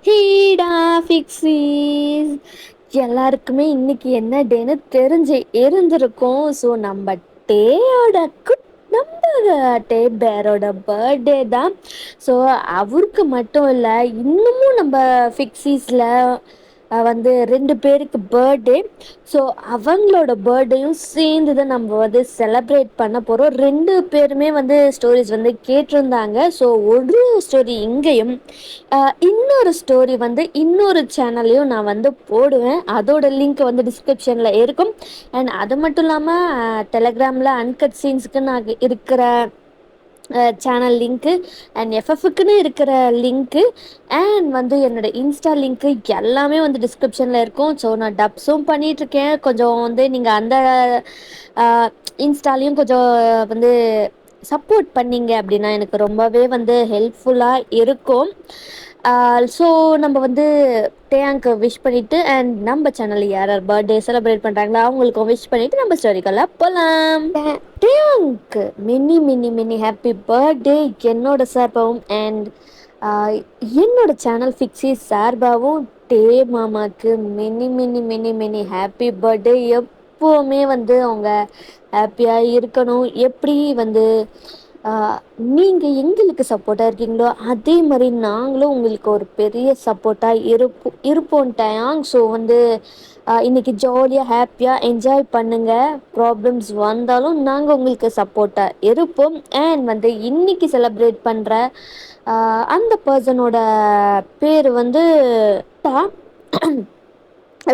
ஹீடா ஃபிக்ஸீஸ் எல்லாருக்குமே இன்னைக்கு என்ன டேன்னு தெரிஞ்சு இருந்திருக்கும். ஸோ நம்ம டேயோட நம்ம டே பேரோட பர்த்டே தான். ஸோ அவருக்கு மட்டும் இல்லை, இன்னமும் நம்ம ஃபிக்ஸீஸில் வந்து 2 பேருக்கு பர்த்டே. ஸோ அவங்களோட பர்த்டேயும் சேர்ந்து தான் நம்ம வந்து செலப்ரேட் பண்ண போகிறோம். 2 பேருமே வந்து ஸ்டோரிஸ் வந்து கேட்டிருந்தாங்க. ஸோ ஒரு ஸ்டோரி இங்கேயும் இன்னொரு ஸ்டோரி வந்து இன்னொரு சேனல்லையும் நான் வந்து போடுவேன். அதோட லிங்க் வந்து டிஸ்கிரிப்ஷனில் இருக்கும். அண்ட் அது மட்டும் இல்லாமல் டெலகிராமில் அன்கட் சீன்ஸுக்கு நான் இருக்கிற சேனல் லிங்க்கு அண்ட் எஃப்எஃப்க்குன்னு இருக்கிற லிங்க்கு அண்ட் வந்து என்னோடய இன்ஸ்டா லிங்க்கு எல்லாமே வந்து டிஸ்கிரிப்ஷனில் இருக்கும். ஸோ நான் டப்ஸும் பண்ணிகிட்ருக்கேன். கொஞ்சம் வந்து நீங்கள் அந்த இன்ஸ்டாலையும் கொஞ்சம் வந்து சப்போர்ட் பண்ணிங்க அப்படின்னா எனக்கு ரொம்பவே வந்து ஹெல்ப்ஃபுல்லாக இருக்கும். ஸோ நம்ம வந்து டேயாங்க்கு விஷ் பண்ணிவிட்டு அண்ட் நம்ம சேனலில் யார் யார் பர்த்டே செலிப்ரேட் பண்ணுறாங்களோ அவங்களுக்கும் விஷ் பண்ணிவிட்டு நம்ம ஸ்டோரிக்கெல்லாம் போகலாம். டேயாங்க்கு mini mini mini happy birthday என்னோட சார்பாகவும் அண்ட் என்னோட சேனல் ஃபிக்ஸி சார்பாகவும் டே மாமாவுக்கு mini mini mini mini happy birthday. எப்போவுமே வந்து அவங்க ஹாப்பியாக இருக்கணும். எப்படி வந்து நீங்கள் எங்களுக்கு சப்போர்ட்டாக இருக்கீங்களோ அதே மாதிரி நாங்களும் உங்களுக்கு ஒரு பெரிய சப்போர்ட்டாக இருப்போம் டயாங். ஸோ வந்து இன்றைக்கி ஜாலியாக ஹாப்பியாக என்ஜாய் பண்ணுங்கள். ப்ராப்ளம்ஸ் வந்தாலும் நாங்கள் உங்களுக்கு சப்போர்ட்டாக இருப்போம். அண்ட் வந்து இன்றைக்கி செலிப்ரேட் பண்ணுற அந்த பர்சனோட பேர் வந்து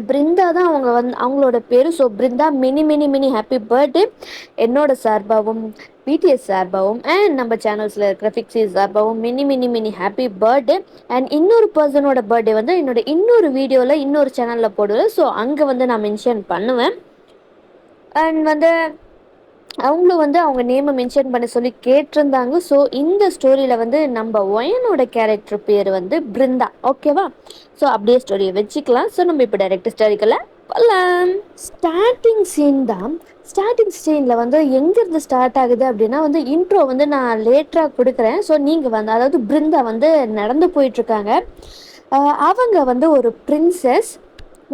பிருந்தா தான் அவங்களோட பேர். So Brinda mini mini mini happy birthday என்னோட சார்பாகவும் பிடிஎஸ் சார்பாகவும் அண்ட் நம்ம சேனல்ஸில் இருக்கிற ஃபிக்ஸி சார்பாகவும் mini mini mini happy birthday. And இன்னொரு பர்சனோட பர்த்டே வந்து என்னோட இன்னொரு வீடியோவில் இன்னொரு சேனலில் போடுவேன். ஸோ அங்கே வந்து நான் மென்ஷன் பண்ணுவேன். அண்ட் வந்து அவங்களும் வந்து அவங்க நேமை மென்ஷன் பண்ண சொல்லி கேட்டிருந்தாங்க. ஸோ இந்த ஸ்டோரியில் வந்து நம்ம ஒயனோட கேரக்டர் பேர் வந்து பிருந்தா. ஓகேவா? ஸோ அப்படியே ஸ்டோரியை வச்சுக்கலாம். ஸோ நம்ம இப்போ டைரக்ட் ஸ்டோரிக்கெல்லாம் போகலாம். ஸ்டார்டிங் சீனில் வந்து எங்கேருந்து ஸ்டார்ட் ஆகுது அப்படின்னா வந்து இன்ட்ரோ வந்து நான் லேட்டராக கொடுக்குறேன். ஸோ நீங்கள் வந்து அதாவது பிருந்தா வந்து நடந்து போயிட்டுருக்காங்க. அவங்க வந்து ஒரு பிரின்சஸ்.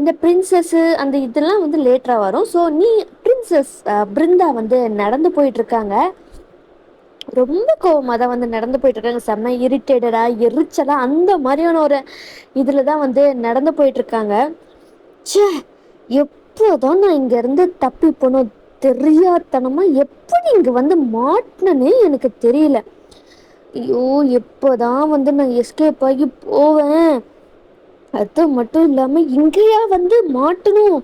இந்த பிரின்சஸ்ஸு அந்த இதெல்லாம் வந்து லேட்டராக வரும். ஸோ பிரின்சஸ் பிருந்தா வந்து நடந்து போயிட்டுருக்காங்க. ரொம்ப கோவமாக தான் வந்து நடந்து போயிட்டுருக்காங்க. செம்ம இரிட்டேட்டடாக எரிச்சலாக அந்த மாதிரியான ஒரு இதில் தான் வந்து நடந்து போயிட்டுருக்காங்க. ச்சே, எப்போதான் நான் இங்கேருந்து தப்பி போனோம், தெரியாதனமாக எப்படி இங்கே வந்து மாட்டினே எனக்கு தெரியல. ஐயோ, எப்போதான் வந்து நான் எஸ்கேப் ஆகி போவேன். அது மட்டும் இல்லாமல் இங்கேயா வந்து மாட்டணும்.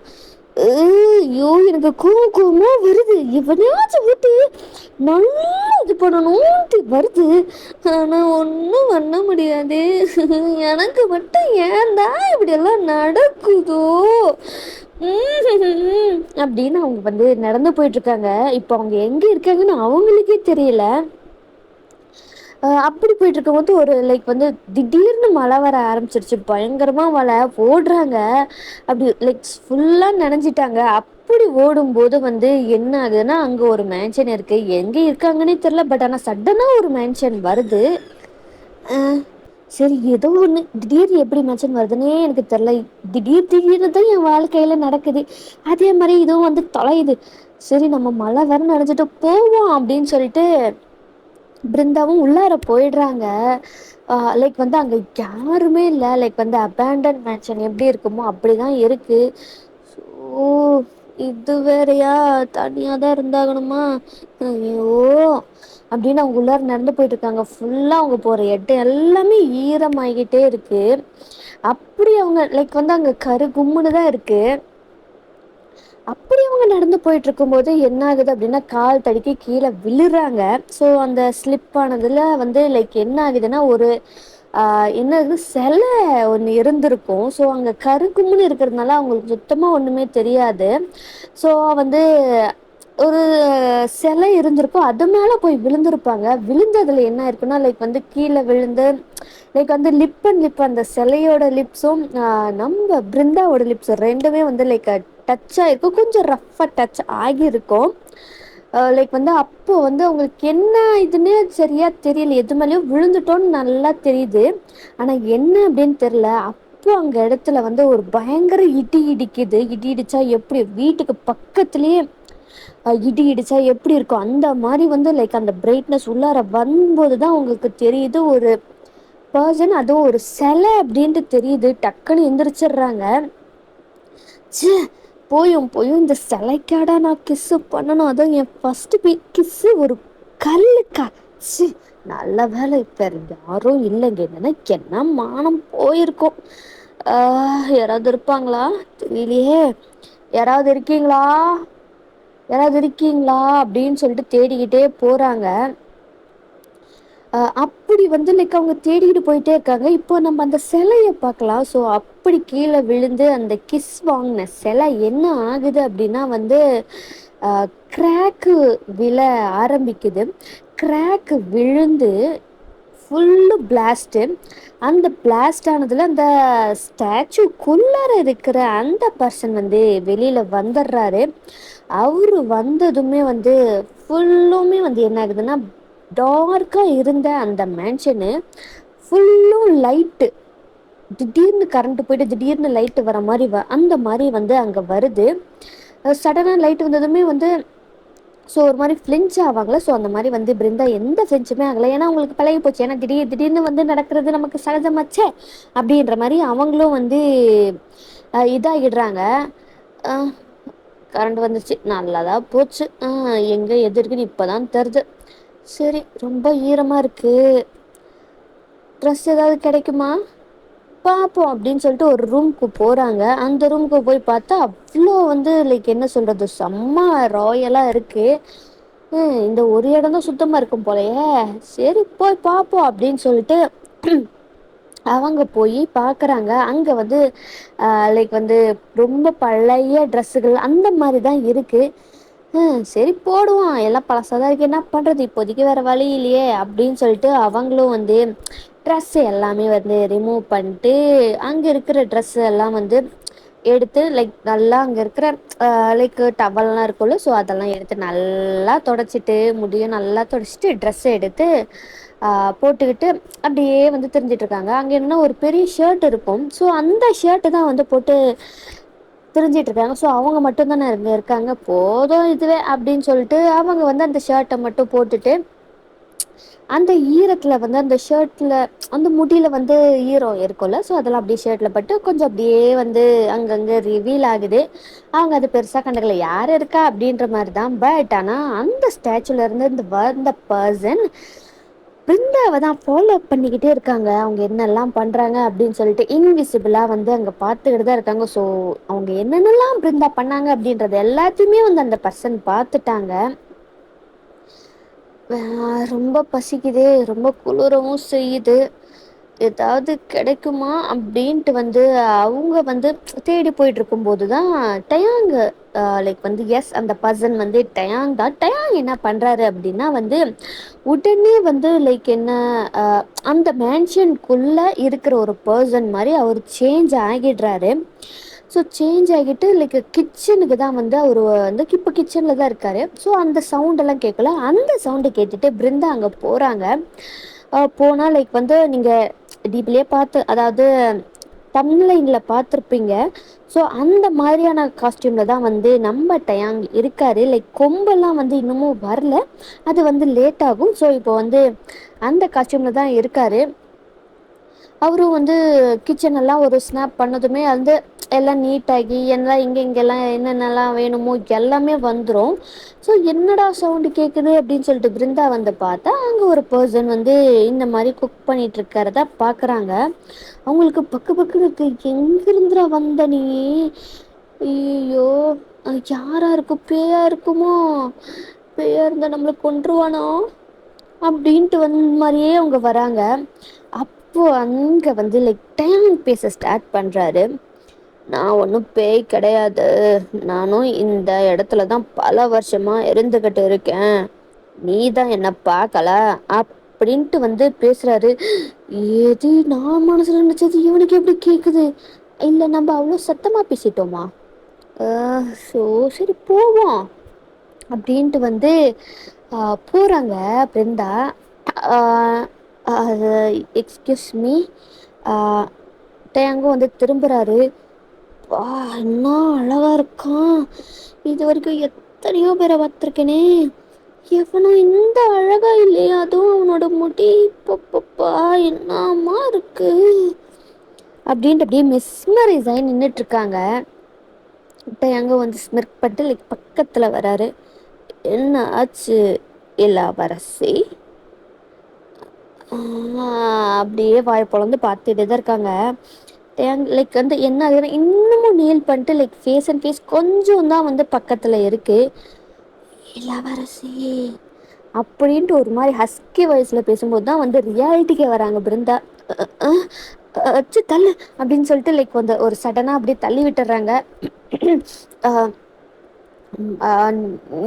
ஐயோ, எனக்கு கோவமாக வருது. எவனையாச்சும் விட்டு நல்லா இது பண்ணணும்ட்டு வருது. ஆனால் ஒன்றும் பண்ண முடியாது. எனக்கு மட்டும் ஏன்டா இப்படியெல்லாம் நடக்குதோ அப்படின்னு அவங்க வந்து நடந்து போயிட்டுருக்காங்க. இப்போ அவங்க எங்கே இருக்காங்கன்னு அவங்களுக்கே தெரியல. அப்படி போயிட்டுருக்கும்போது ஒரு லைக் வந்து திடீர்னு மழை வர ஆரம்பிச்சிருச்சு. பயங்கரமாக மழை. ஓடுறாங்க. அப்படி லைக் ஃபுல்லாக நனைஞ்சிட்டாங்க. அப்படி ஓடும்போது வந்து என்ன ஆகுதுன்னா அங்கே ஒரு மேன்ஷன் இருக்குது. எங்கே இருக்காங்கன்னே தெரில. பட் ஆனால் சடனாக ஒரு மேன்ஷன் வருது. சரி, ஏதோ ஒன்று திடீர்னு எப்படி மேன்ஷன் வருதுன்னே எனக்கு தெரில. திடீர்னு தான் என் வாழ்க்கையில் நடக்குது. அதே மாதிரி இதுவும் வந்து தொலையுது. சரி, நம்ம மழை வர நனைஞ்சிட்டு போவோம் அப்படின்னு சொல்லிட்டு பிருந்தாவும் உள்ளார போயிடுறாங்க. லைக் வந்து அங்கே யாருமே இல்லை. லைக் வந்து அபேண்டன் மேன்ஷன் எப்படி இருக்குமோ அப்படி தான் இருக்குது. ஸோ இது வேறையா, தனியாக தான் இருந்தாகணுமா? ஐயோ அப்படின்னு அவங்க உள்ளார நடந்து போயிட்டுருக்காங்க. ஃபுல்லாக அவங்க போகிற இடம் எல்லாமே ஈரமாகிக்கிட்டே இருக்குது. அப்படி அவங்க லைக் வந்து அங்கே கரு கும்முன்னு தான் இருக்குது. அப்படி அவங்க நடந்து போயிட்டு இருக்கும்போது என்ன ஆகுது அப்படின்னா கால் தடுக்கி கீழே விழுறாங்க. ஸோ அந்த ஸ்லிப் ஆனதில் வந்து லைக் என்ன ஆகுதுன்னா ஒரு என்னது சிலை ஒன்று இருந்திருக்கும். ஸோ அங்கே கருக்கும்னு இருக்கிறதுனால அவங்களுக்கு சுத்தமாக ஒன்றுமே தெரியாது. ஸோ வந்து ஒரு சிலை இருந்திருக்கும். அது மேலே போய் விழுந்திருப்பாங்க. விழுந்ததில் என்ன இருக்குன்னா லைக் வந்து கீழே விழுந்து லைக் வந்து லிப் அந்த சிலையோட லிப்ஸும் நம்ம பிருந்தாவோட லிப்ஸ் ரெண்டுமே வந்து லைக் டச் ஆகிருக்கும். கொஞ்சம் ரஃப்பாக டச் ஆகியிருக்கும். லைக் வந்து அப்போ வந்து அவங்களுக்கு என்ன இதுன்னு சரியா தெரியல. எது மேலேயோ விழுந்துட்டோன்னு நல்லா தெரியுது. ஆனா என்ன அப்படின்னு தெரியல. அப்போ அங்க இடத்துல வந்து ஒரு பயங்கர இடி இடிக்குது. இடி இடிச்சா எப்படி வீட்டுக்கு பக்கத்துலயே இடி இடிச்சா எப்படி இருக்கும் அந்த மாதிரி வந்து லைக் அந்த பிரைட்னஸ் உள்ளார வரும்போதுதான் உங்களுக்கு தெரியுது ஒரு பர்சன், அதுவும் ஒரு சிலை அப்படின்ட்டு தெரியுது. டக்குன்னு எந்திரிச்சிடுறாங்க. ச்சே, போயும் போயும் இந்த சிலைக்காடா நான் கிஸ்ஸு பண்ணணும், அதுவும் என் ஃபர்ஸ்ட் கிஸ்ஸு ஒரு கல்லுக்கா. ச்சே, நல்ல வேலை இப்ப யாரும் இல்லைங்க. என்ன மானம் போயிருக்கும். யாராவது இருப்பாங்களா தெரியலையே. யாராவது இருக்கீங்களா, யாராவது இருக்கீங்களா அப்படின்னு சொல்லிட்டு தேடிக்கிட்டே போறாங்க. அப்படி வந்து லைக் அவங்க தேடிக்கிட்டு போயிட்டே இருக்காங்க. இப்போ நம்ம அந்த சிலையை பார்க்கலாம். ஸோ அப்படி கீழே விழுந்து அந்த கிஸ் வாங்கின சிலை என்ன ஆகுது அப்படின்னா வந்து கிராக்கு விழ ஆரம்பிக்குது. கிராக்கு விழுந்து ஃபுல்லு பிளாஸ்ட்டு. அந்த பிளாஸ்ட் ஆனதுல அந்த ஸ்டாச்சுக்குள்ளார இருக்கிற அந்த பர்சன் வந்து வெளியில வந்துடுறாரு. அவரு வந்ததுமே வந்து ஃபுல்லுமே வந்து என்ன ஆகுதுன்னா, டார்க்கா இருந்த அந்த மேன்ஷனு ஃபுல்லும் லைட்டு. திடீர்னு கரண்ட் போயிட்டு திடீர்னு லைட்டு வர மாதிரி அந்த மாதிரி வந்து அங்கே வருது. சடனாக லைட் வந்ததுமே வந்து ஸோ ஒரு மாதிரி ஃப்ளின்ச் ஆவாங்களே, ஸோ அந்த மாதிரி வந்து பிருந்தா எந்த ஃப்ளின்ச்சுமே ஆகலை. ஏன்னா அவங்களுக்கு பழகி போச்சு. ஏன்னா திடீர்னு வந்து நடக்கிறது நமக்கு சகஜமாச்சே அப்படின்ற மாதிரி அவங்களும் வந்து இதாகிடுறாங்க. கரண்ட் வந்துச்சு, நல்லதாக போச்சு. எங்கே எது இருக்குன்னு இப்போ தான் தெரியுது. சரி, ரொம்ப ஈரமாக இருக்குது, ட்ரெஸ் ஏதாவது கிடைக்குமா பார்ப்போம் அப்படின்னு சொல்லிட்டு ஒரு ரூமுக்கு போகிறாங்க. அந்த ரூமுக்கு போய் பார்த்தா அவ்வளோ வந்து லைக் என்ன சொல்கிறது, செம்ம ராயலாக இருக்குது. இந்த ஒரு இடம் தான் சுத்தமாக இருக்கும் போலையே. சரி போய் பார்ப்போம் அப்படின்னு சொல்லிட்டு அவங்க போய் பார்க்குறாங்க. அங்கே வந்து லைக் வந்து ரொம்ப பழைய ட்ரெஸ்ஸுகள் அந்த மாதிரி தான் இருக்குது. சரி போடுவோம், எல்லாம் பழசாக தான் இருக்குது, என்ன பண்ணுறது, இப்போதைக்கு வேறு வழி இல்லையே அப்படின்னு சொல்லிட்டு அவங்களும் வந்து ட்ரெஸ்ஸு எல்லாமே வந்து ரிமூவ் பண்ணிட்டு அங்கே இருக்கிற ட்ரெஸ்ஸு எல்லாம் வந்து எடுத்து லைக் நல்லா அங்கே இருக்கிற லைக் டவல்லாம் இருக்கும்ல, ஸோ அதெல்லாம் எடுத்து நல்லா தொடச்சிட்டு முடியும் நல்லா தொடச்சிட்டு ட்ரெஸ்ஸை எடுத்து போட்டுக்கிட்டு அப்படியே வந்து தெரிஞ்சிட்ருக்காங்க. அங்கே என்னென்னா ஒரு பெரிய ஷர்ட் இருக்கும். ஸோ அந்த ஷர்ட்டு தான் வந்து போட்டு தெரிஞ்சிட்ருக்காங்க. ஸோ அவங்க மட்டும்தானே இங்கே இருக்காங்க, போதும் இதுவே அப்படின்னு சொல்லிட்டு அவங்க வந்து அந்த ஷர்ட்டை மட்டும் போட்டுட்டு அந்த ஈரத்தில் வந்து அந்த ஷர்ட்டில் அந்த முடியில் வந்து ஈரம் இருக்கும்ல, ஸோ அதெல்லாம் அப்படியே ஷர்ட்டில் பட்டு கொஞ்சம் அப்படியே வந்து அங்கங்கே ரிவீல் ஆகுது. அவங்க அது பெருசாக கண்டுக்கல, யார் இருக்கா அப்படின்ற மாதிரி தான். பட் ஆனால் அந்த ஸ்டாச்சுலேருந்து இந்த வந்த பர்சன் பிருந்தாவை தான் ஃபாலோ பண்ணிக்கிட்டே இருக்காங்க. அவங்க என்னெல்லாம் பண்ணுறாங்க அப்படின்னு சொல்லிட்டு இன்விசிபிளாக வந்து அங்கே பார்த்துக்கிட்டு தான் இருக்காங்க. ஸோ அவங்க என்னென்னலாம் பிருந்தா பண்ணாங்க அப்படின்றது எல்லாத்தையுமே வந்து அந்த பர்சன் பார்த்துட்டாங்க. ரொம்ப பசிக்குது, ரொம்ப குளிரவும் செய்யுது, ஏதாவது கிடைக்குமா அப்படின்ட்டு வந்து அவங்க வந்து தேடி போயிட்டு இருக்கும்போது தான் டயாங் லைக் வந்து எஸ் அந்த பர்சன் வந்து டயாங் தான். டயாங் என்ன பண்ணுறாரு அப்படின்னா வந்து உடனே வந்து லைக் என்ன அந்த மேன்ஷனுக்குள்ளே இருக்கிற ஒரு பர்சன் மாதிரி அவர் சேஞ்ச் ஆகிடுறாரு. ஸோ சேஞ்ச் ஆகிட்டு லைக் கிச்சனுக்கு தான் வந்து அவர் வந்து இப்போ கிச்சனில் தான் இருக்கார். ஸோ அந்த சவுண்டெல்லாம் கேட்கல. அந்த சவுண்டு கேட்டுட்டு பிருந்தா அங்கே போகிறாங்க. போனால் லைக் வந்து நீங்கள் டீப்லேயே பார்த்து, அதாவது தம்ப்லைனில் பார்த்துருப்பீங்க. ஸோ அந்த மாதிரியான காஸ்டியூமில் தான் வந்து நம்ம டயாங் இருக்கார். லைக் கொம்பெல்லாம் வந்து இன்னமும் வரல, அது வந்து லேட் ஆகும். ஸோ இப்போ வந்து அந்த காஸ்டியூமில் தான் இருக்கார். அவரும் வந்து கிச்சனெல்லாம் ஒரு ஸ்னாப் பண்ணதுமே வந்து எல்லாம் நீட்டாகி எல்லாம் இங்கெல்லாம் என்னென்னலாம் வேணுமோ எல்லாமே வந்துடும். ஸோ என்னடா சவுண்டு கேட்குது அப்படின்னு சொல்லிட்டு பிருந்தா வந்து பார்த்தா அங்கே ஒரு பர்சன் வந்து இந்த மாதிரி குக் பண்ணிட்டு இருக்கிறத பார்க்குறாங்க. அவங்களுக்கு பக்கு பக்குன்னு இருக்கு, எங்கிருந்துடா வந்த நீ, ஐயோ யாரா இருக்கும், பேயா இருக்குமோ, பேயா இருந்தால் நம்மளை கொன்றுவானோ அப்படின்ட்டு வந்து மாதிரியே அவங்க வராங்க. அப்போது அங்கே வந்து லைக் டைம் பேச ஸ்டார்ட் பண்ணுறாரு. நான் ஒன்றும் பேய் கிடையாது, நானும் இந்த இடத்துல தான் பல வருஷமாக இருந்துக்கிட்டு இருக்கேன், நீ தான் என்னை பார்க்கல அப்படின்ட்டு வந்து பேசுகிறாரு. ஏது நான் மனசில் நினச்சது இவனுக்கு எப்படி கேட்குது, இல்லை நம்ம அவ்வளோ சத்தமாக பேசிட்டோமா? ஸோ சரி போவோம் அப்டின்ட்டு வந்து போறாங்க பிருந்தா. ஆ அது எக்ஸ்கியூஸ் மீ. ஆ டேங்கு வந்து திரும்புறாரு. வா என்னா அழகா இருக்கான்! இது வரைக்கும் எத்தனையோ பேரை பார்த்துருக்கேனே, எவனும் இந்த அழகா இல்லையா? அதுவும் அவனோட முடி பப்பப்பா என்னமா இருக்கு அப்படின்ட்டு அப்படியே மெஸ்மரைஸ் ஆகி நின்றுட்டு இருக்காங்க. இப்போ எங்க வந்து ஸ்மிர்க் பண்ணிட்டு லைக் பக்கத்துல வராரு. என்ன ஆச்சு இளவரசி? அப்படியே வாய் பொழந்து பார்த்துட்டே தான் இருக்காங்க. லைக் வந்து என்ன ஆகுதுன்னா இன்னமும் நீல் பண்ணிட்டு லைக் ஃபேஸ் அண்ட் ஃபேஸ் கொஞ்சம் தான் வந்து பக்கத்துல இருக்கு. இளவரசி அப்படின்ட்டு ஒரு மாதிரி ஹஸ்கி வாய்ஸ்ல பேசும்போது தான் வந்து ரியாலிட்டிக்கே வராங்க பிருந்தா. அச்சு தள்ளு அப்படின்னு சொல்லிட்டு லைக் வந்து ஒரு சடனா அப்படியே தள்ளி விட்டுறாங்க.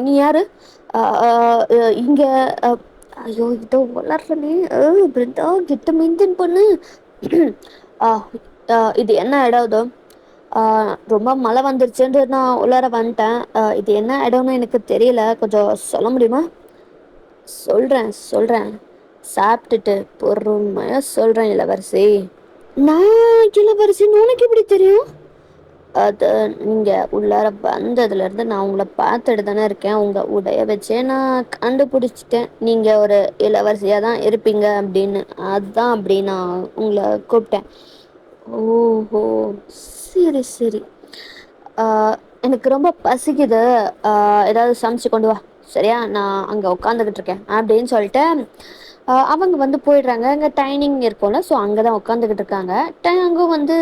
நீ யாரு? இங்க ஐயோ இதோ வளர்றனே பிருந்தா கிட்ட மெயின்டைன் பண்ணு. இது என்ன இடம் இதோ? ரொம்ப மழை வந்துருச்சுன்ட்டு நான் உள்ளார வந்துட்டேன். இது என்ன இடம்னு எனக்கு தெரியல, கொஞ்சம் சொல்ல முடியுமா? சொல்கிறேன் சாப்பிட்டுட்டு பொறுமையாக சொல்கிறேன் இளவரசி. நான் இளவரசின்னு உனக்கு எப்படி தெரியும்? அது நீங்கள் உள்ளார வந்ததுலேருந்து நான் உங்களை பார்த்துட்டு தானே இருக்கேன். உங்கள் உடைய வச்சே நான் கண்டுபிடிச்சிட்டேன் நீங்கள் ஒரு இளவரசியாக தான் இருப்பீங்க அப்படின்னு. அதுதான் அப்படி நான் உங்களை கூப்பிட்டேன். ஓஹோ சரி சரி. எனக்கு ரொம்ப பசிக்குது, ஏதாவது சமைச்சு கொண்டு வா சரியா? நான் அங்கே உட்காந்துக்கிட்டு இருக்கேன் அப்படின்னு சொல்லிட்டு அவங்க வந்து போயிடுறாங்க. அங்கே டைனிங் இருக்கும்ல, ஸோ அங்கே தான் உட்காந்துக்கிட்டு இருக்காங்க. அங்கே வந்து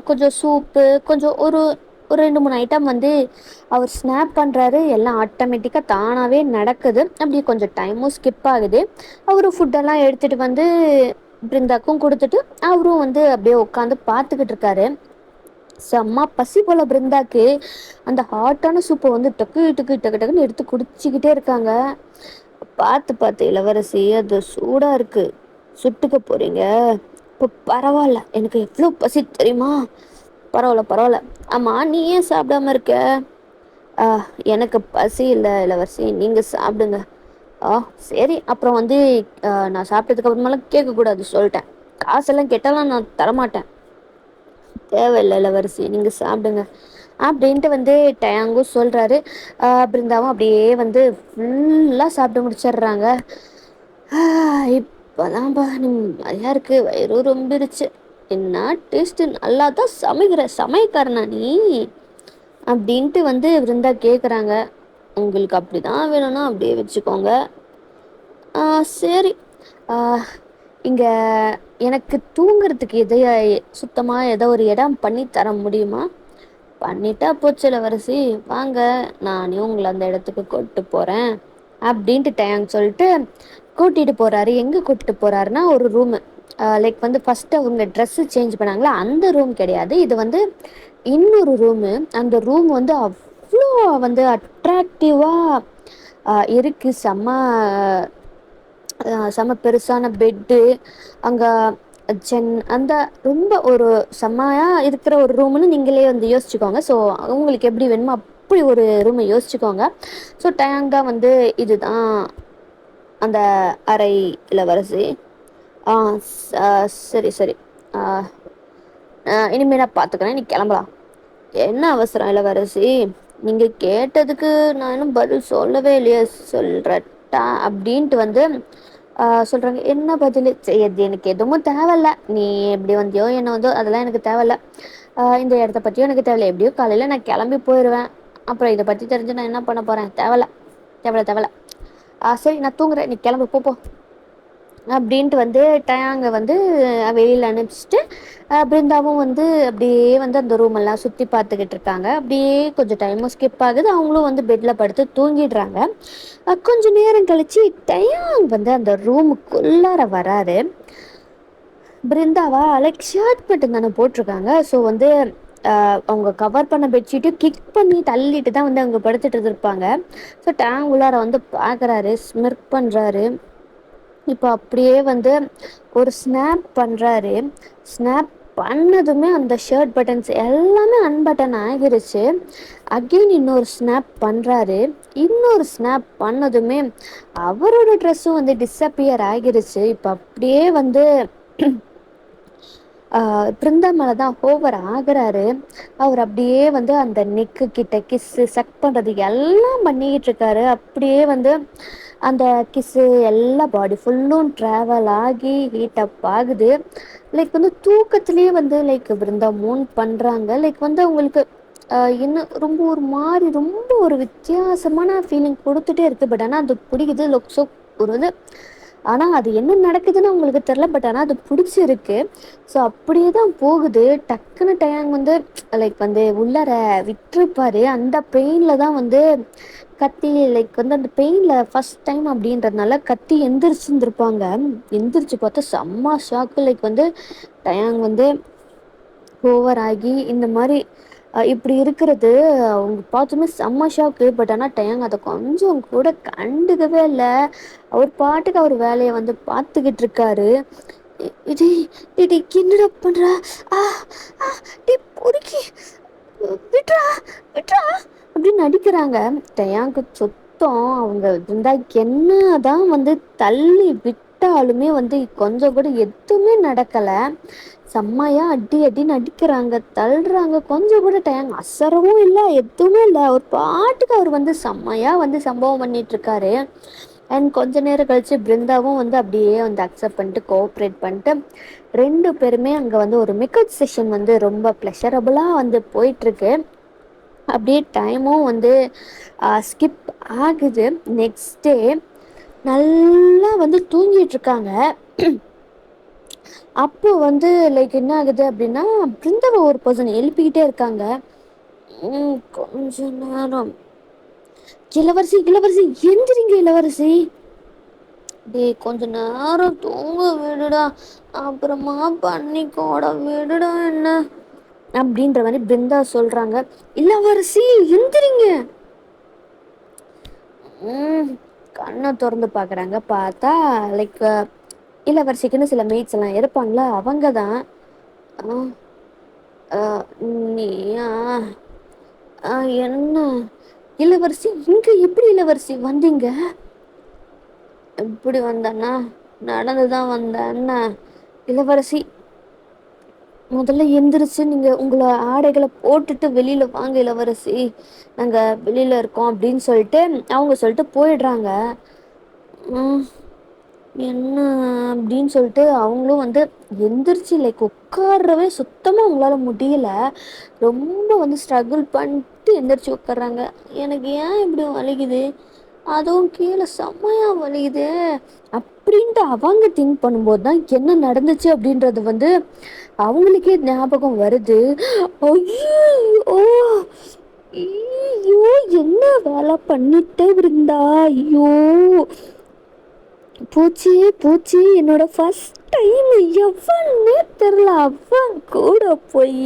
கொஞ்சம் சூப்பு, கொஞ்சம் ஒரு ஒரு 2 3 ஐட்டம் வந்து அவர் ஸ்னாப் பண்ணுறாரு. எல்லாம் ஆட்டோமேட்டிக்காக தானாகவே நடக்குது. அப்படியே கொஞ்சம் டைமும் ஸ்கிப் ஆகுது. அவர் ஃபுட்டெல்லாம் எடுத்துகிட்டு வந்து பிருந்தாக்கும் கொடுத்துட்டு அவரும் வந்து அப்படியே உட்காந்து பார்த்துக்கிட்டு இருக்காரு. செம்ம பசி போல பிருந்தாக்கு. அந்த ஹாட்டான சூப்பை வந்து டக்கு டக்கு டக்கு டக்குன்னு எடுத்து குடிச்சிக்கிட்டே இருக்காங்க. பார்த்து பார்த்து இளவரசி, அது சூடா இருக்கு, சுட்டுக்க போறீங்க. இப்போ பரவாயில்ல, எனக்கு எவ்வளோ பசி தெரியுமா? பரவாயில்ல பரவாயில்ல. ஆமா நீ ஏன் சாப்பிடாம இருக்க? எனக்கு பசி இல்லை இளவரசி, நீங்க சாப்பிடுங்க. சரி. அப்புறம் வந்து நான் சாப்பிட்டதுக்கு அப்புறமெல்லாம் கேட்கக்கூடாது சொல்லிட்டேன். காசெல்லாம் கேட்டாலும் நான் தரமாட்டேன். தேவையில்லை இளவரசி, நீங்க சாப்பிடுங்க அப்படின்ட்டு வந்து டயாங்கும் சொல்றாரு. பிருந்தாவும் அப்படியே வந்து ஃபுல்லாக சாப்பிட்டு முடிச்சிடுறாங்க. இப்போதான் நிம்மதியாக இருக்கு, வயிறு ரொம்பிருச்சு. என்ன டேஸ்ட்டு, நல்லா தான் சமைக்கிற, சமையக்காரனா நீ? அப்படின்ட்டு வந்து பிருந்தா கேட்குறாங்க. உங்களுக்கு அப்படி தான் வேணும்னா அப்படியே வச்சுக்கோங்க. சரி. இங்கே எனக்கு தூங்குறதுக்கு சுத்தமாக ஏதோ ஒரு இடம் பண்ணி தர முடியுமா? பண்ணிட்டா போச்சு இளவரசி, வாங்க நானே உங்களை அந்த இடத்துக்கு கூப்பிட்டு போகிறேன் அப்படின்ட்டு டயாங் சொல்லிட்டு கூட்டிகிட்டு போகிறாரு. எங்கே கூட்டிகிட்டு போகிறாருன்னா ஒரு ரூமு. லைக் வந்து ஃபஸ்ட்டு அவங்க ட்ரெஸ்ஸு சேஞ்ச் பண்ணாங்களா அந்த ரூம் கிடையாது, இது வந்து இன்னொரு ரூமு. அந்த ரூம் வந்து அவ்வளோ வந்து அட்ராக்டிவாக இருக்குது. செம்ம பெருசான பெட்டு, அங்கே அந்த ரொம்ப ஒரு செம்மையாக இருக்கிற ஒரு ரூம்னு நீங்களே வந்து யோசிச்சுக்கோங்க. ஸோ உங்களுக்கு எப்படி வேணுமோ அப்படி ஒரு ரூமை யோசிச்சுக்கோங்க. ஸோ டயாங் தான் வந்து இதுதான் அந்த அறை இளவரசி. சரி சரி. இனிமேல் நான் பார்த்துக்கிறேன், நீ கிளம்பலாம். என்ன அவசரம் இளவரசி? நீங்கள் கேட்டதுக்கு நான் இன்னும் பதில் சொல்லவே இல்லையே, சொல்கிறட்டா அப்படின்ட்டு வந்து சொல்கிறாங்க. என்ன பதில்? சரி எனக்கு எதுவும் தேவையில்ல, நீ எப்படி வந்தியோ என்ன வந்தோ அதெல்லாம் எனக்கு தேவையில்ல. இந்த இடத்த பற்றியும் எனக்கு தேவையில்ல, எப்படியோ காலையில் நான் கிளம்பி போயிடுவேன். அப்புறம் இதை பற்றி தெரிஞ்சு நான் என்ன பண்ண போகிறேன்? தேவையில்ல தேவையில்ல தேவையில்ல. சரி நான் தூங்குறேன், நீ கிளம்பு போ அப்படின்ட்டு வந்து டயாங்கை வந்து வெளியில் அனுப்பிச்சிட்டு பிருந்தாவும் வந்து அப்படியே வந்து அந்த ரூம் எல்லாம் சுற்றி பார்த்துக்கிட்டு இருக்காங்க. அப்படியே கொஞ்சம் டைமும் ஸ்கிப் ஆகுது. அவங்களும் வந்து பெட்டில் படுத்து தூங்கிடுறாங்க. கொஞ்சம் நேரம் கழிச்சு டயாங் வந்து அந்த ரூமுக்குள்ளார வராரு. பிருந்தாவா லைக் ஷர்ட் மட்டும் தானே போட்டிருக்காங்க. ஸோ வந்து அவங்க கவர் பண்ண பெட்ஷீட்டையும் கிக் பண்ணி தள்ளிட்டு தான் வந்து அவங்க படுத்துட்டு இருப்பாங்க. ஸோ டயாங் உள்ளார வந்து பார்க்குறாரு, ஸ்மிர்க் பண்ணுறாரு. இப்போ அப்படியே வந்து ஒரு ஸ்னாப் பண்ணுறாரு. ஸ்னாப் பண்ணதுமே அந்த ஷர்ட் பட்டன்ஸ் எல்லாமே அன்பட்டன் ஆகிருச்சு. அகெயின் இன்னொரு ஸ்னாப் பண்றாரு. இன்னொரு ஸ்னாப் பண்ணதுமே அவரோட ட்ரெஸ்ஸும் வந்து டிஸப்பியர் ஆகிருச்சு. இப்போ அப்படியே வந்து பிருந்தா மேலே தான் ஹோவர் ஆகுறாரு. அவர் அப்படியே வந்து அந்த நெக்கு கிட்ட கிஸ்ஸு சக் பண்ணுறது எல்லாம் பண்ணிக்கிட்டு இருக்காரு. அப்படியே வந்து அந்த கிஸ்ஸு எல்லா பாடி ஃபுல்லும் ட்ராவல் ஆகி ஹீட் அப் ஆகுது. லைக் வந்து தூக்கத்திலேயே வந்து லைக் பிருந்தா மூன் பண்ணுறாங்க. லைக் வந்து அவங்களுக்கு இன்னும் ரொம்ப ஒரு மாதிரி ரொம்ப ஒரு வித்தியாசமான ஃபீலிங் கொடுத்துட்டே இருக்குது. பட் ஆனால் அது பிடிக்குது. லுக்ஸோ ஒரு வந்து ஆனால் அது என்ன நடக்குதுன்னு அவங்களுக்கு தெரில. பட் ஆனால் அது பிடிச்சிருக்கு. ஸோ அப்படியே தான் போகுது. டக்குன்னு டயாங் வந்து லைக் வந்து உள்ளார விட்டுருப்பாரு. அந்த பெயினில் தான் வந்து கத்தி லைக் வந்து அந்த பெயினில் ஃபஸ்ட் டைம் அப்படின்றதுனால கத்தி எந்திரிச்சுருந்துருப்பாங்க. எந்திரிச்சு பார்த்தா செம்ம ஷாக்கு. லைக் வந்து டயாங் வந்து ஓவர் ஆகி இந்த மாதிரி இப்படி இருக்கிறது அவங்க பார்த்துமே செம்ம ஷாக்கு. பட் ஆனால் டயாங் அதை கொஞ்சம் கூட கண்டுக்கவே இல்லை. அவர் பாட்டுக்கு அவர் வேலையை வந்து பார்த்துக்கிட்டு இருக்காரு. இது இது என்னடா பண்றா? ஆ ஆ டி பொறுக்கி விட்றா விட்றா அப்படின்னு நடிக்கிறாங்க. டயாங்கு சுத்தம் அவங்க இருந்தா என்னதான் வந்து தள்ளி விட்டாலுமே வந்து கொஞ்சம் கூட எதுவுமே நடக்கலை. செம்மையா அடி அடின்னு அடிக்கிறாங்க, தள்ளுறாங்க. கொஞ்சம் கூட டயாங் அசரவும் இல்லை, எதுவுமே இல்லை. அவர் பாட்டுக்கு அவர் வந்து செம்மையா வந்து சம்பவம் பண்ணிட்டு இருக்காரு. அண்ட் கொஞ்ச நேரம் கழிச்சு பிருந்தாவும் வந்து அப்படியே வந்து அக்செப்ட் பண்ணிட்டு கோஆப்ரேட் பண்ணிட்டு 2 பேருமே அங்கே வந்து ஒரு மேக்கப் செஷன் வந்து ரொம்ப ப்ளஷரபுளாக வந்து போயிட்டுருக்கு. அப்படியே டைமும் வந்து ஸ்கிப் ஆகுது. நெக்ஸ்ட் டே நல்லா வந்து தூங்கிட்டு இருக்காங்க. அப்போ வந்து லைக் என்ன ஆகுது அப்படின்னா பிருந்தாவை ஒரு பர்சன் எழுப்பிக்கிட்டே இருக்காங்க. கொஞ்ச நேரம் இளவரசி இளவரசி எந்திரிங்க இளவரசி, டே கொஞ்ச நேரம் தூங்க விடுடா, அப்புறமா பண்ணிக்கோட விடுடா என்ன அப்படின்ற மாதிரி பிருந்தா சொல்றாங்க. இளவரசி எந்திரிங்க. கண்ணை திறந்து பார்க்குறாங்க. பார்த்தா லைக் இளவரசிக்குன்னு சில மெய்ட்ஸ் எல்லாம் இருப்பாங்களா, அவங்க தான். நீயா? என்ன இளவரசி, இங்க எப்படி இளவரசி வந்தீங்க? எப்படி வந்தேன்னா நடந்துதான் வந்தேன். என்ன இளவரசி, முதல்ல எந்திரிச்சு நீங்க உங்களை ஆடைகளை போட்டுட்டு வெளியில வாங்க இளவரசி, நாங்க வெளியில இருக்கோம் அப்படின்னு சொல்லிட்டு அவங்க சொல்லிட்டு போயிடுறாங்க. என்ன அப்படின்னு சொல்லிட்டு அவங்களும் வந்து எந்திரிச்சு லைக் உட்கார்றவே சுத்தமாக அவங்களால முடியல. ரொம்ப வந்து ஸ்ட்ரகிள் பண்ணிட்டு எந்திரிச்சு உட்கார்றாங்க. எனக்கு ஏன் இப்படி வலிக்குது, அதுவும் கீழே செம்மையா வலிக்குது அப்படின்ட்டு அவங்க திங்க் பண்ணும்போது தான் என்ன நடந்துச்சு அப்படின்றது வந்து அவங்களுக்கே ஞாபகம் வருது. ஐயோ ஐயோ என்ன வேலை பண்ணிட்டே இருந்தா, ஐயோ பூச்சி பூச்சி என்னோட ஃபர்ஸ்ட் டைம் எவன்னே தெரில அவன் கூட போய்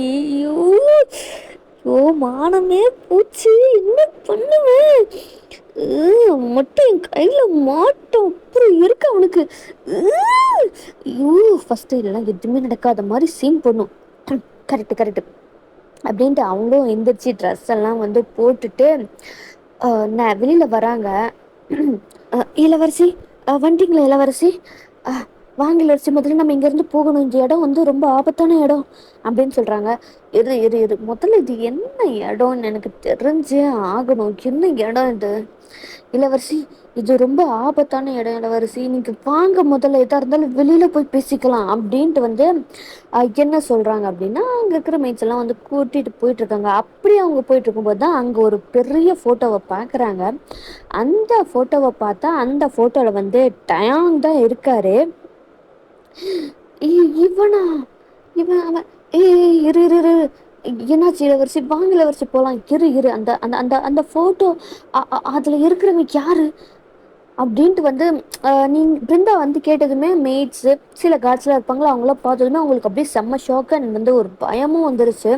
மானமே பூச்சி என்ன பண்ணுவேன், மட்டும் என் கையில் மாட்டோம் அப்புறம் இருக்கு அவனுக்கு. ஐயோ ஃபஸ்ட்டு இல்லைனா எதுவுமே நடக்காத மாதிரி சீன் பண்ணும். கரெக்டு கரெக்டு அப்படின்ட்டு அவங்களும் எந்திரிச்சு ட்ரெஸ் எல்லாம் வந்து போட்டுட்டு வெளியில் வராங்க. இளவரசி வந்துட்டீங்களா இளவரசி, வாங்க இளவரசி, முதல்ல நம்ம இங்கேருந்து போகணும், இந்த இடம் வந்து ரொம்ப ஆபத்தான இடம் அப்படின்னு சொல்கிறாங்க. இரு இரு இரு முதல்ல இது என்ன இடம்னு எனக்கு தெரிஞ்சே ஆகணும், என்ன இடம் இது இளவரசி, இது ரொம்ப ஆபத்தான இடம் இளவரசி, நீங்கள் வாங்க முதல்ல, எதாக இருந்தாலும் வெளியில் போய் பேசிக்கலாம் அப்படின்ட்டு வந்து என்ன சொல்கிறாங்க அப்படின்னா அங்கே இருக்கிற மெய்ட்ஸ் எல்லாம் வந்து கூட்டிகிட்டு போயிட்டுருக்காங்க. அப்படி அவங்க போயிட்டு இருக்கும்போது தான் அங்கே ஒரு பெரிய ஃபோட்டோவை பார்க்குறாங்க. அந்த ஃபோட்டோவை பார்த்தா அந்த ஃபோட்டோவில் வந்து டயாங் தான் இருக்காரு. இவனா இவன் அவன் இரு இரு இரு என்னாச்சு இளவரசி, வாங்க இளவரசி போகலாம், இரு இரு அந்த அந்த அந்த அந்த ஃபோட்டோ அதில் இருக்கிறவங்க யாரு அப்படின்ட்டு வந்து நீங்கள் பிருந்தா வந்து கேட்டதுமே மெய்ட்ஸு சில கார்ட்ஸ்லாம் இருப்பாங்களோ அவங்கள பார்த்ததுமே அவங்களுக்கு அப்படியே செம்ம ஷாக்கு அண்ட் வந்து ஒரு பயமும் வந்துருச்சு.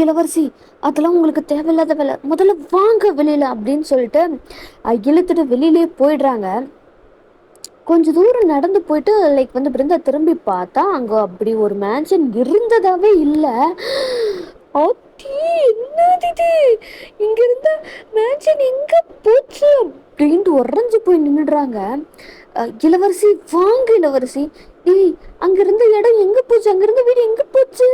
இளவரசி அதெல்லாம் உங்களுக்கு தேவையில்லாத வேலை, முதல்ல வாங்க வெளியில் அப்படின்னு சொல்லிட்டு இழுத்துட்டு வெளியிலே போயிடுறாங்க. கொஞ்ச தூரம் நடந்து போயிட்டு லைக் வந்து பிருந்தா திரும்பி பார்த்தா அங்க அப்படி ஒரு மேன்ஷன் இருந்ததாவே இல்ல. ஆத்தி என்னது இது, இங்க இருந்த மேன்ஷன் எங்க போச்சு அப்படின்ட்டு உறைஞ்சு போய் நின்னுடுறாங்க. இளவரசி வாங்க இளவரசி, ஏய் அங்க இருந்த இடம் எங்க போச்சு, அங்க இருந்த வீடு எங்க போச்சு?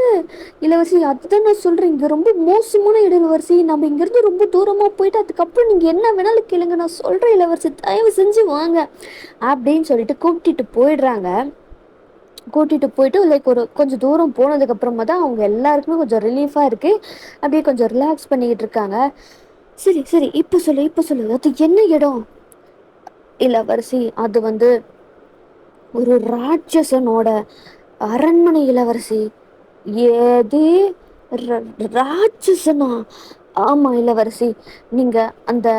இளவரசி அதுதான் நான் சொல்றேன், இங்க ரொம்ப மோசமான இடம் இளவரசி, நம்ம இங்க இருந்து ரொம்ப தூரமா போயிட்டு அதுக்கப்புறம் நீங்க என்ன வேணாலும் கேளுங்க, நான் சொல்றேன் இளவரசி, தயவு செஞ்சு வாங்க அப்படின்னு சொல்லிட்டு கூட்டிட்டு போயிடுறாங்க. கூட்டிட்டு போயிட்டு லைக் ஒரு கொஞ்சம் தூரம் போனதுக்கு அப்புறமா தான் அவங்க எல்லாருக்குமே கொஞ்சம் ரிலீஃபா இருக்கு. அப்படியே கொஞ்சம் ரிலாக்ஸ் பண்ணிக்கிட்டு இருக்காங்க. சரி சரி இப்ப சொல்லு இப்ப சொல்லு, அது என்ன இடம்? இளவரசி அது வந்து ஒரு ராட்சசனோட அரண்மனை இளவரசி. ஏது, ராட்சசனா? ஆமா இளவரசி, நீங்க அந்த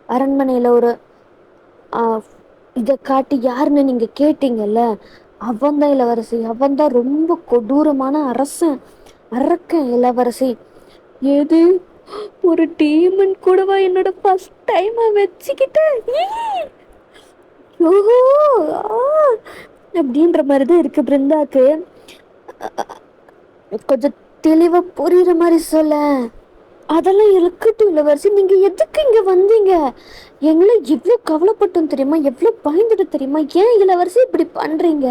அரண்மனையில ஒரு இதை காட்டி யாருன்னு நீங்க கேட்டீங்கல்ல, அவன்தான் இளவரசி, அவன்தான் ரொம்ப கொடூரமான அரசன், அரக்கன் இளவரசி. ஏது, ஒரு டீமன் கூடவா என்னோட ஃபர்ஸ்ட் டைமா வச்சுக்கிட்டேன்? ஓஹோ அப்படின்ற மாதிரிதான் இருக்கு பிருந்தாக்கு. கொஞ்சம் தெளிவா புரியுற மாதிரி சொல்ல. அதெல்லாம் இருக்கட்டும் இளவரசி, நீங்க எதுக்கு இங்க வந்தீங்க? எங்களை எவ்வளவு கவலைப்பட்டோம் தெரியுமா, எவ்வளவு பயந்துட்டு தெரியுமா, ஏன் இளவரசி இப்படி பண்றீங்க?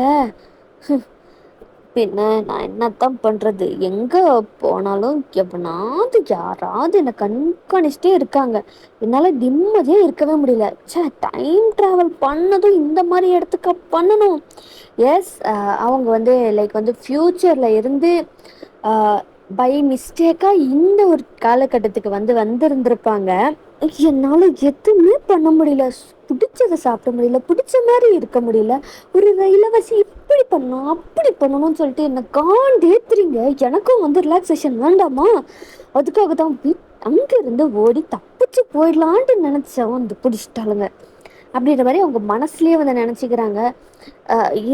பின்ன நான் என்னத்தான் பண்றது, எங்க போனாலும் எவனாவது யாராவது என்னை கண்காணிச்சுட்டே இருக்காங்க, என்னால நிம்மதியா இருக்கவே முடியல. சே, டைம் டிராவல் பண்ணதும் இந்த மாதிரி இடத்துக்கு பண்ணணும். எஸ், அவங்க வந்து லைக் வந்து ஃபியூச்சர்ல இருந்து பை மிஸ்டேக்கா இந்த ஒரு காலகட்டத்துக்கு வந்து வந்திருந்திருப்பாங்க. என்னால எதுவுமே பண்ண முடியல, பிடிச்சதை சாப்பிட முடியல, பிடிச்ச மாதிரி இருக்க முடியல. ஒரு இளவரசி இப்படி பண்ணணும் அப்படி பண்ணணும்னு சொல்லிட்டு என்ன காண்டேத்துறீங்க. எனக்கும் வந்து ரிலாக்ஸேஷன் வேண்டாமா? அதுக்காக தான் அங்க இருந்து ஓடி தப்பிச்சு போயிடலான்ட்டு நினைச்சவன் வந்து பிடிச்சிட்டாளுங்க அப்படின்ற மாதிரி அவங்க மனசுலயே வந்து நினைச்சுக்கிறாங்க.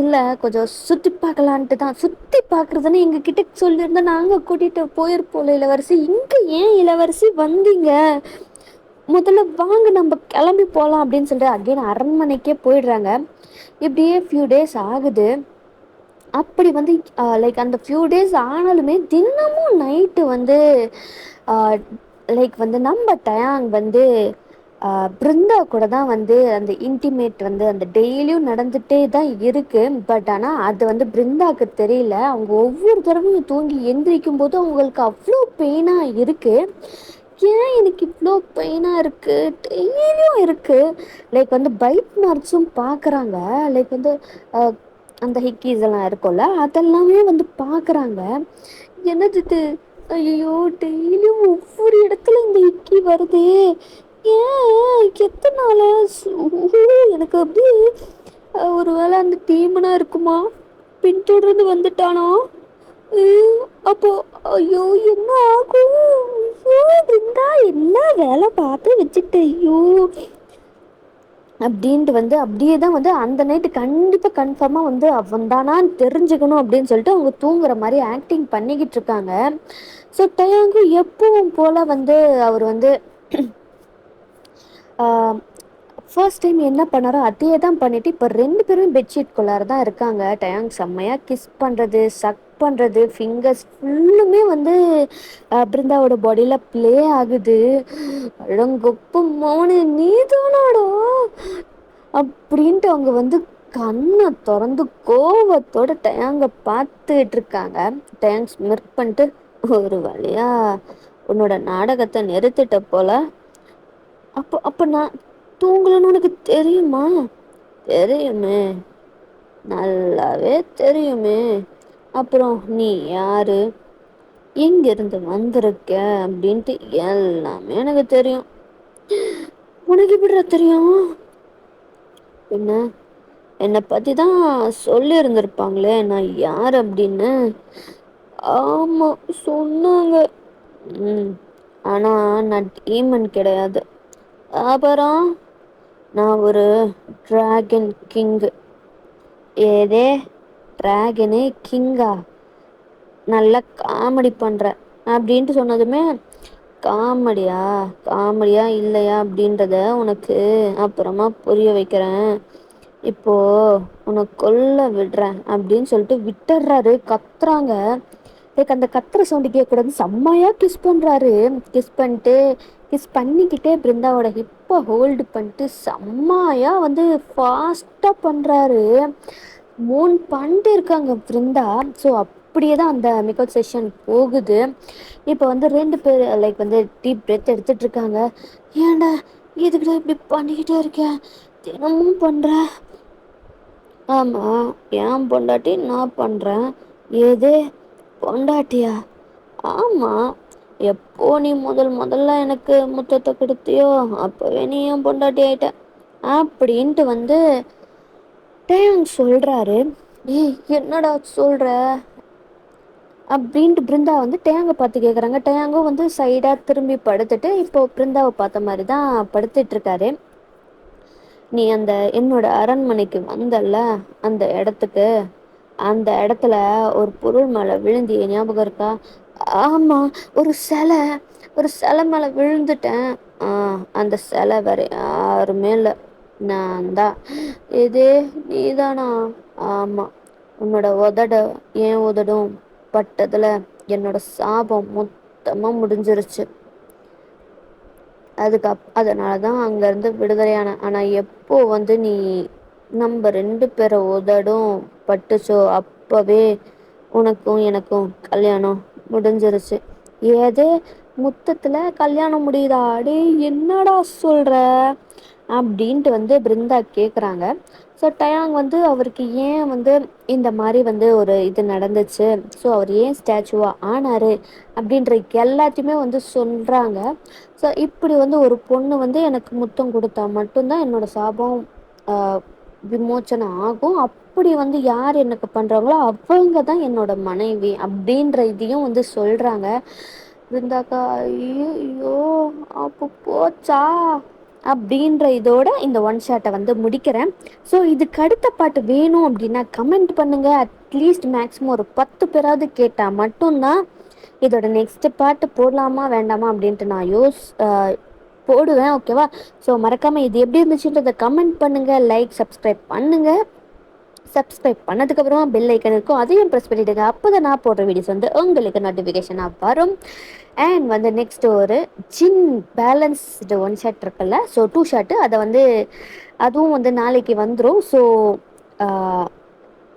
இல்லை கொஞ்சம் சுற்றி பார்க்கலான்ட்டு தான். சுற்றி பார்க்குறதுன்னு எங்ககிட்ட சொல்லியிருந்தா நாங்கள் கூட்டிகிட்டு போயிருப்போம் இளவரசி, இங்கே ஏன் இளவரசி வந்தீங்க? முதல்ல வாங்க நம்ம கிளம்பி போகலாம் அப்படின்னு சொல்லிட்டு அகைன் அரண்மனைக்கே போயிடுறாங்க. இப்படியே ஃபியூ டேஸ் ஆகுது. அப்படி வந்து லைக் அந்த ஃபியூ டேஸ் ஆனாலுமே தினமும் நைட்டு வந்து லைக் வந்து நம்ம டயாங் வந்து பிருந்தா கூட தான் வந்து அந்த இன்டிமேட் வந்து அந்த டெய்லியும் நடந்துகிட்டே தான் இருக்கு. பட் ஆனால் அது வந்து பிருந்தாவுக்கு தெரியல. அவங்க ஒவ்வொரு தடவையும் தூங்கி எந்திரிக்கும் போது அவங்களுக்கு அவ்வளோ பெயினாக இருக்கு. ஏன் எனக்கு இவ்வளோ பெயினாக இருக்குது டெய்லியும் இருக்குது. லைக் வந்து பைட் மார்க்ஸும் பார்க்குறாங்க. லைக் வந்து அந்த ஹிக்கீஸ் எல்லாம் இருக்கும்ல, அதெல்லாமே வந்து பார்க்குறாங்க. என்னது இது, ஐயோ டெய்லியும் ஒவ்வொரு இடத்துல இந்த ஹிக்கி வருதே, ஏன் எத்தனை நாளா? எனக்கு அப்படியே ஒரு வேளை அந்த டீமனா இருக்குமா, பின்தொடர்ந்து வந்துட்டானோ? அப்போ ஐயோ என்ன ஆகும்? ஐயோ பிருந்தா என்ன வேலை பார்த்து வச்சுட்டு ஐயோ அப்படின்ட்டு வந்து அப்படியே தான் வந்து அந்த நைட்டு கண்டிப்பாக கன்ஃபார்மாக வந்து அவன் தானான்னு தெரிஞ்சுக்கணும் அப்படின்னு சொல்லிட்டு அவங்க தூங்குற மாதிரி ஆக்டிங் பண்ணிக்கிட்டு இருக்காங்க. ஸோ டயாங்கு எப்பவும் போல் வந்து அவர் வந்து ஃபர்ஸ்ட் டைம் என்ன பண்ணாரோ அதே தான் பண்ணிவிட்டு இப்போ 2 பேரும் பெட்ஷீட் குள்ளார தான் இருக்காங்க. டயாங் செம்மையாக கிஸ் பண்ணுறது, சக் பண்ணுறது, ஃபிங்கர்ஸ் ஃபுல்லுமே வந்து பிருந்தாவோட பாடியில் ப்ளே ஆகுது. அழங்கொப்பு மௌனி நீ தானாடா அப்படின்ட்டு அவங்க வந்து கண்ணை திறந்து கோவத்தோட டயாங்க பார்த்துட்டு இருக்காங்க. டயாங் ஸ்மிர்க் பண்ணிட்டு, ஒரு வழியா உன்னோட நாடகத்தை நிறுத்திட்ட போல. அப்போ நான் தூங்கலன்னு உனக்கு தெரியுமா? தெரியுமே, நல்லாவே தெரியுமே. அப்புறம் நீ யாரு, எங்கிருந்து வந்திருக்க அப்படின்ட்டு எல்லாமே எனக்கு தெரியும். உனக்கு எப்படிடா தெரியும்? என்ன, என்னை பற்றி தான் சொல்லி இருந்திருப்பாங்களே நான் யார் அப்படின்னு. ஆமாம் சொன்னாங்க. ஆனால் நான் டீமன் கிடையாது. அப்புறம் நான் ஒரு டிராகன் கிங்கு. ஏதே டிராகனே கிங்கா? நல்லா காமெடி பண்ணுற அப்படின்ட்டு சொன்னதுமே, காமெடியா இல்லையா அப்படின்றத உனக்கு அப்புறமா புரிய வைக்கிறேன். இப்போ உன்ன கொல்ல விடுறேன் அப்படின்னு சொல்லிட்டு விட்டுறாரு. கத்துறாங்க. லைக் அந்த கத்துற சவுண்டு கேட்கக்கூடாது. செம்மையா கிஸ் பண்றாரு. கிஸ் பண்ணிட்டு கிஸ் பண்ணிக்கிட்டே பிருந்தாவோட ஹிப்பை ஹோல்டு பண்ணிட்டு செம்மையா வந்து ஃபாஸ்டா பண்றாரு. மூன் பண்ணிட்டு இருக்காங்க பிருந்தா. ஸோ அப்படியே தான் அந்த மேக்கப் செஷன் போகுது. இப்போ வந்து 2 பேர் லைக் வந்து டீப் பிரெத் எடுத்துட்டு இருக்காங்க. ஏன்டா எதுக்குடா இப்படி பண்ணிக்கிட்டே இருக்கேன், தினமும் பண்ற? ஆமா, என் பொண்டாட்டி நான் பண்றேன். எது பொண்டாட்டியா? ஆமா, எப்போ நீ முதல்ல எனக்கு முத்தத்தை கொடுத்தியோ அப்பவே நீ என் பொண்டாட்டி ஆயிட்ட அப்படின்ட்டு வந்து டேங் சொல்றாரு. ஏய் என்னடா சொல்ற அப்படின்ட்டு பிருந்தா வந்து டேங்கை பார்த்து கேட்குறாங்க. டேங்கும் வந்து சைடாக திரும்பி படுத்துட்டு இப்போ பிருந்தாவை பார்த்த மாதிரி தான் படுத்துட்டு இருக்காரு. நீ அந்த என்னோட அரண்மனைக்கு வந்தல்ல, அந்த இடத்துக்கு, அந்த இடத்துல ஒரு பொருள் மேலே விழுந்திய ஞாபகம் இருக்கா? ஆமா, ஒரு சிலை மேலே விழுந்துட்டேன். அந்த சிலை வேற யாருமே இல்லை, நான் தான். இது நீதானா? ஆமா, உன்னோட என் உதடும் பட்டதுல என்னோட சாபம் மொத்தமா முடிஞ்சிருச்சு. அதனால தான் அங்கேருந்து விடுதலையான. ஆனால் எப்போ வந்து நீ நம்ம 2 பேரை உதடும் பட்டுச்சோ அப்போவே உனக்கும் எனக்கும் கல்யாணம் முடிஞ்சிருச்சு. ஏது முத்தத்தில் கல்யாணம் முடியுதா? அடே என்னடா சொல்கிற அப்படின்ட்டு வந்து பிருந்தா கேட்குறாங்க. ஸோ டயாங் வந்து அவருக்கு ஏன் வந்து இந்த மாதிரி வந்து ஒரு இது நடந்துச்சு, ஸோ அவர் ஏன் ஸ்டாச்சுவாக ஆனார் அப்படின்ற எல்லாத்தையுமே வந்து சொல்கிறாங்க. ஸோ இப்படி வந்து ஒரு பொண்ணு வந்து எனக்கு முத்தம் கொடுத்தா மட்டும்தான் என்னோட சாபம் விமோச்சனம் ஆகும். அப்படி வந்து யார் எனக்கு பண்ணுறாங்களோ அவங்க தான் என்னோட மனைவி அப்படின்ற இதையும் வந்து சொல்கிறாங்க. இருந்தாக்கா ஐயோ அப்போ போச்சா அப்படின்ற இதோட இந்த ஒன் ஷாட்டை வந்து முடிக்கிறேன். ஸோ இதுக்கு அடுத்த பாட்டு வேணும் அப்படின்னா கமெண்ட் பண்ணுங்க. அட்லீஸ்ட் மேக்ஸிமம் ஒரு 10 பேராவது கேட்டால் மட்டும்தான் இதோட நெக்ஸ்ட் பாட்டு போடலாமா வேண்டாமா அப்படின்ட்டு நான் போடுவேன். ஓகேவா? ஸோ மறக்காமல் இது எப்படி இருந்துச்சுன்றதை கமெண்ட் பண்ணுங்கள், லைக் சப்ஸ்கிரைப் பண்ணுங்கள். சப்ஸ்கிரைப் பண்ணதுக்கப்புறமா பெல் ஐக்கன் இருக்கும், அதையும் ப்ரெஸ் பண்ணிவிடுங்க. அப்போ தான் நான் போடுற வீடியோஸ் வந்து உங்களுக்கு நோட்டிஃபிகேஷனாக வரும். அண்ட் வந்து நெக்ஸ்ட் ஒரு ஜின் பேலன்ஸ்டு ஒன் ஷாட் இருக்குல்ல, ஸோ 2 ஷாட்டு, அதை வந்து அதுவும் வந்து நாளைக்கு வந்துடும். ஸோ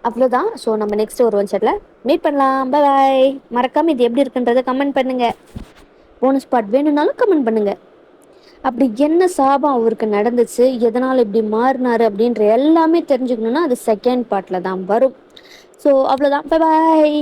அவ்வளோதான். ஸோ நம்ம நெக்ஸ்ட் ஒரு ஒன் ஷாட்டில் மீட் பண்ணலாம். பாய். மறக்காமல் இது எப்படி இருக்குன்றதை கமெண்ட் பண்ணுங்கள். போனஸ் பார்ட் வேணும்னாலும் கமெண்ட் பண்ணுங்கள். அப்படி என்ன சாபம் அவருக்கு நடந்துச்சு, எதனால் இப்படி மாறினாரு அப்படின்ற எல்லாமே தெரிஞ்சுக்கணுன்னா அது செகண்ட் பார்ட்டில் தான் வரும். ஸோ அவ்வளோதான். பாய்.